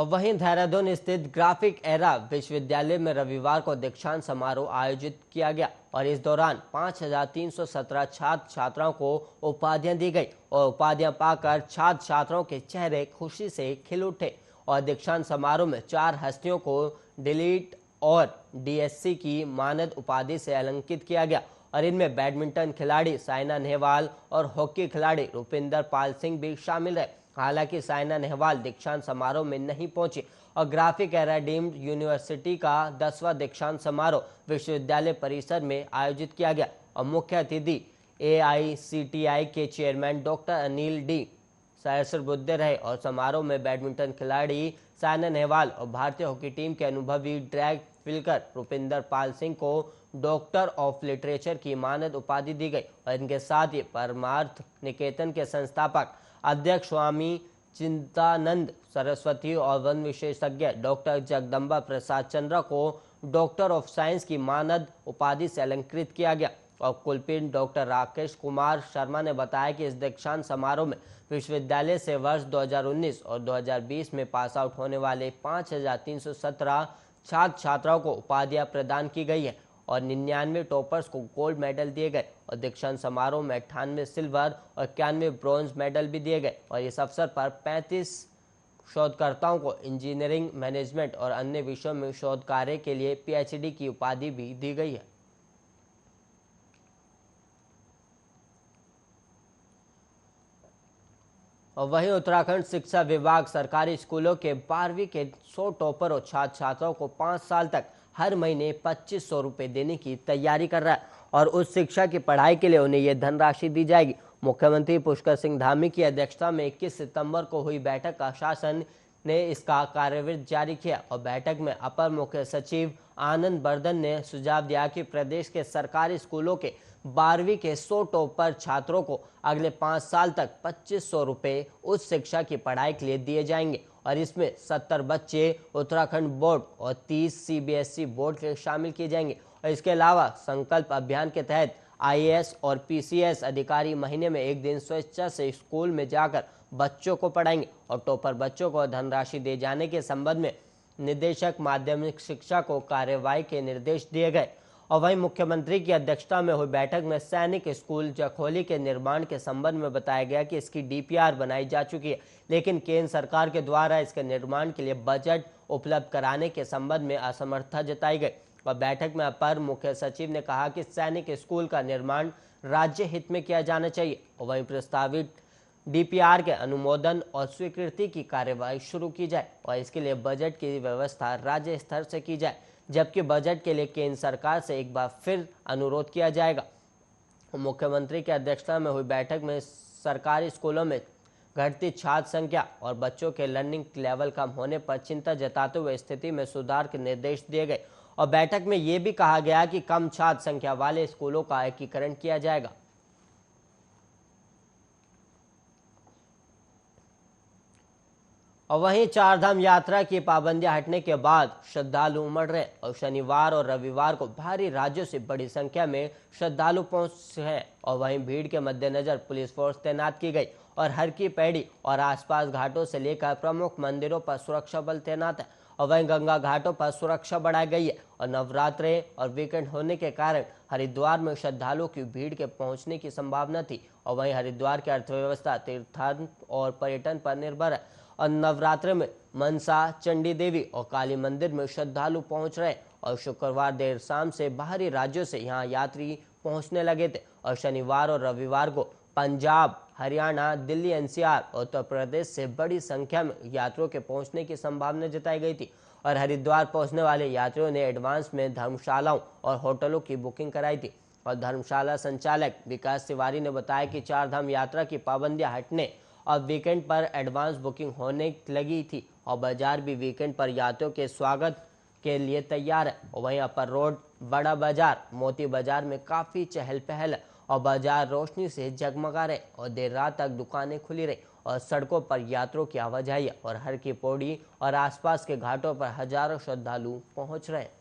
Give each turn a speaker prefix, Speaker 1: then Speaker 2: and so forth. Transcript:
Speaker 1: और वहीं देहरादून स्थित ग्राफिक एरा विश्वविद्यालय में रविवार को दीक्षांत समारोह आयोजित किया गया और इस दौरान 5,317 छात्र छात्राओं को उपाधियां दी गई और उपाधियां पाकर छात्र छात्राओं के चेहरे खुशी से खिल उठे। और दीक्षांत समारोह में 4 हस्तियों को डिलीट और डीएससी की मानद उपाधि से अलंकित किया गया और इनमें बैडमिंटन खिलाड़ी साइना नेहवाल और हॉकी खिलाड़ी रुपिंदर पाल सिंह भी शामिल रहे। हालांकि साइना नेहवाल दीक्षांत समारोह में नहीं पहुंची और ग्राफिक एरा डीम्ड यूनिवर्सिटी का 10वां दीक्षांत समारोह विश्वविद्यालय परिसर में आयोजित किया गया और मुख्य अतिथि एआईसीटीई के chairman doctor Anil D Sahasrabuddhe रहे। और समारोह में बैडमिंटन खिलाड़ी साइना नेहवाल और भारतीय हॉकी टीम के अनुभवी ड्रैग फिल्कर रुपिंदर पाल सिंह को डॉक्टर ऑफ लिटरेचर की मानद उपाधि दी गई और इनके साथ ही परमार्थ निकेतन के संस्थापक अध्यक्ष स्वामी चिंतानंद सरस्वती और वन विशेषज्ञ डॉक्टर जगदम्बा प्रसाद चंद्रा को डॉक्टर ऑफ साइंस की मानद उपाधि से अलंकृत किया गया। और कुलपति डॉक्टर राकेश कुमार शर्मा ने बताया कि इस दीक्षांत समारोह में विश्वविद्यालय से वर्ष 2019 और 2020 में पास आउट होने वाले 5,317 छात्र छात्राओं को उपाधियां प्रदान की गई है और 99 टॉपर्स को गोल्ड मेडल दिए गए और दीक्षांत समारोह में 98 सिल्वर और 91 ब्रॉन्ज मेडल भी दिए गए। और इस अवसर पर 35 शोधकर्ताओं को इंजीनियरिंग, मैनेजमेंट और अन्य विषयों में शोध कार्य के लिए पीएचडी की उपाधि भी दी गई है। और वहीं उत्तराखंड शिक्षा विभाग सरकारी स्कूलों के 12वीं के 100 टॉपर और छात्र छात्राओं को 5 साल तक हर महीने 2,500 रुपये देने की तैयारी कर रहा है और उच्च शिक्षा की पढ़ाई के लिए उन्हें यह धनराशि दी जाएगी। मुख्यमंत्री पुष्कर सिंह धामी की अध्यक्षता में 21 सितंबर को हुई बैठक का शासन ने इसका कार्यवृत्त जारी किया और बैठक में अपर मुख्य सचिव आनंद बर्धन ने सुझाव दिया कि प्रदेश के सरकारी स्कूलों के 12वीं के 100 टॉपर छात्रों को अगले 5 साल तक 2,500 रुपये उच्च शिक्षा की पढ़ाई के लिए दिए जाएंगे और इसमें 70 बच्चे उत्तराखंड बोर्ड और 30 सीबीएसई बोर्ड के शामिल किए जाएंगे। और इसके अलावा संकल्प अभियान के तहत आईएएस और पीसीएस अधिकारी महीने में 1 दिन स्वेच्छा से स्कूल में जाकर बच्चों को पढ़ाएंगे और टॉपर बच्चों को धनराशि दे जाने के संबंध में निदेशक माध्यमिक शिक्षा को कार्यवाही के निर्देश दिए गए। और वहीं मुख्यमंत्री की अध्यक्षता में हुई बैठक में सैनिक स्कूल जखोली के निर्माण के संबंध में बताया गया कि इसकी डीपीआर बनाई जा चुकी है, लेकिन केंद्र सरकार के द्वारा इसके निर्माण के लिए बजट उपलब्ध कराने के संबंध में असमर्थता जताई गई। और बैठक में अपर मुख्य सचिव ने कहा कि सैनिक स्कूल का निर्माण राज्य हित में किया जाना चाहिए और वहीं प्रस्तावित डीपीआर के अनुमोदन और स्वीकृति की कार्यवाही शुरू की जाए और इसके लिए बजट की व्यवस्था राज्य स्तर से की जाए, जबकि बजट के लिए केंद्र सरकार से एक बार फिर अनुरोध किया जाएगा। मुख्यमंत्री की अध्यक्षता में हुई बैठक में सरकारी स्कूलों में घटती छात्र संख्या और बच्चों के लर्निंग लेवल कम होने पर चिंता जताते हुए स्थिति में सुधार के निर्देश दिए गए और बैठक में ये भी कहा गया कि कम छात्र संख्या वाले स्कूलों का एकीकरण किया जाएगा। और वहीं चारधाम यात्रा की पाबंदियां हटने के बाद श्रद्धालु उमड़ रहे और शनिवार और रविवार को बाहरी राज्यों से बड़ी संख्या में श्रद्धालु पहुंचे हैं और वहीं भीड़ के मद्देनजर पुलिस फोर्स तैनात की गई और हर की पैड़ी और आसपास घाटों से लेकर प्रमुख मंदिरों पर सुरक्षा बल तैनात है और वहीं गंगा घाटों पर सुरक्षा बढ़ाई गई है और नवरात्रे और वीकेंड होने के कारण हरिद्वार में श्रद्धालुओं की भीड़ के पहुंचने की संभावना थी और वहीं हरिद्वार की अर्थव्यवस्था तीर्थाटन और पर्यटन पर निर्भर है और नवरात्र में मनसा, चंडी देवी और काली मंदिर में श्रद्धालु पहुंच रहे और शुक्रवार देर शाम से बाहरी राज्यों से यहां यात्री पहुंचने लगे थे और शनिवार और रविवार को पंजाब, हरियाणा, दिल्ली, एनसीआर और उत्तर प्रदेश से बड़ी संख्या में यात्रियों के पहुंचने की संभावना जताई गई थी और हरिद्वार पहुंचने वाले यात्रियों ने एडवांस में धर्मशालाओं और होटलों की बुकिंग कराई थी और धर्मशाला संचालक विकास तिवारी ने बताया कि चारधाम यात्रा की पाबंदियां हटने और वीकेंड पर एडवांस बुकिंग होने लगी थी और बाजार भी वीकेंड पर यात्रियों के स्वागत के लिए तैयार है और वहीं अपर रोड, बड़ा बाजार, मोती बाजार में काफी चहल पहल है और बाजार रोशनी से जगमगा रहे और देर रात तक दुकानें खुली रही और सड़कों पर यात्रियों की आवाजाही और हर की पौड़ी और आसपास के घाटों पर हजारों श्रद्धालु पहुंच रहे हैं।